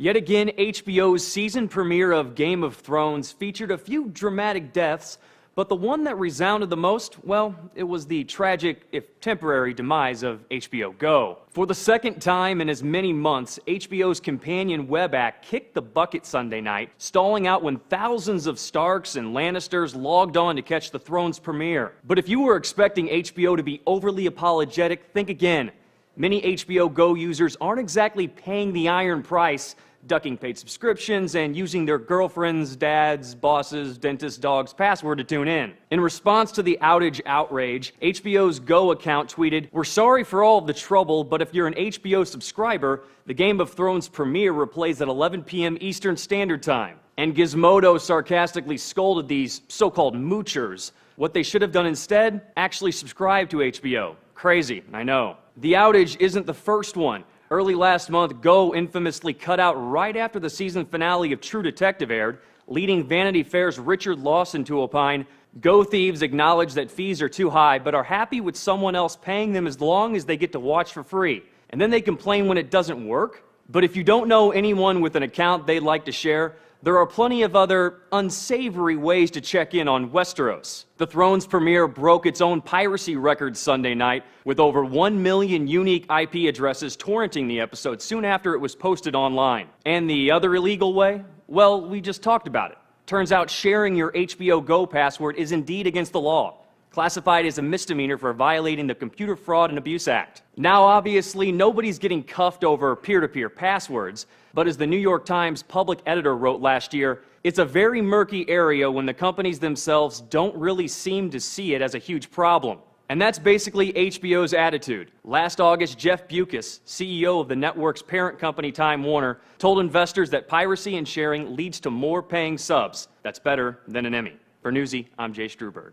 Yet again, HBO's season premiere of Game of Thrones featured a few dramatic deaths, but the one that resounded the most, well, it was the tragic, if temporary, demise of HBO Go. For the second time in as many months, HBO's companion web app kicked the bucket Sunday night, stalling out when thousands of Starks and Lannisters logged on to catch the Thrones premiere. But if you were expecting HBO to be overly apologetic, think again. Many HBO Go users aren't exactly paying the iron price, ducking paid subscriptions and using their girlfriends, dads, bosses, dentists, dogs' password to tune in. In response to the outrage, HBO's Go account tweeted, "We're sorry for all of the trouble, but if you're an HBO subscriber, the Game of Thrones premiere replays at 11 p.m. Eastern Standard Time." And Gizmodo sarcastically scolded these so-called Moochers. What they should have done instead? Actually subscribe to HBO. Crazy, I know. The outage isn't the first one. Early last month, Go infamously cut out right after the season finale of True Detective aired, leading Vanity Fair's Richard Lawson to opine, "Go thieves acknowledge that fees are too high, but are happy with someone else paying them as long as they get to watch for free. And then they complain when it doesn't work? But if you don't know anyone with an account they'd like to share, there are plenty of other unsavory ways to check in on Westeros." The Thrones premiere broke its own piracy record Sunday night, with over 1 million unique IP addresses torrenting the episode soon after it was posted online. And the other illegal way? Well, we just talked about it. Turns out sharing your HBO Go password is indeed against the law, classified as a misdemeanor for violating the Computer Fraud and Abuse Act. Now, obviously, nobody's getting cuffed over peer-to-peer passwords, but as the New York Times public editor wrote last year, it's a very murky area when the companies themselves don't really seem to see it as a huge problem. And that's basically HBO's attitude. Last August, Jeff Bewkes, CEO of the network's parent company Time Warner, told investors that piracy and sharing leads to more paying subs. That's better than an Emmy. For Newsy, I'm Jay Struberg.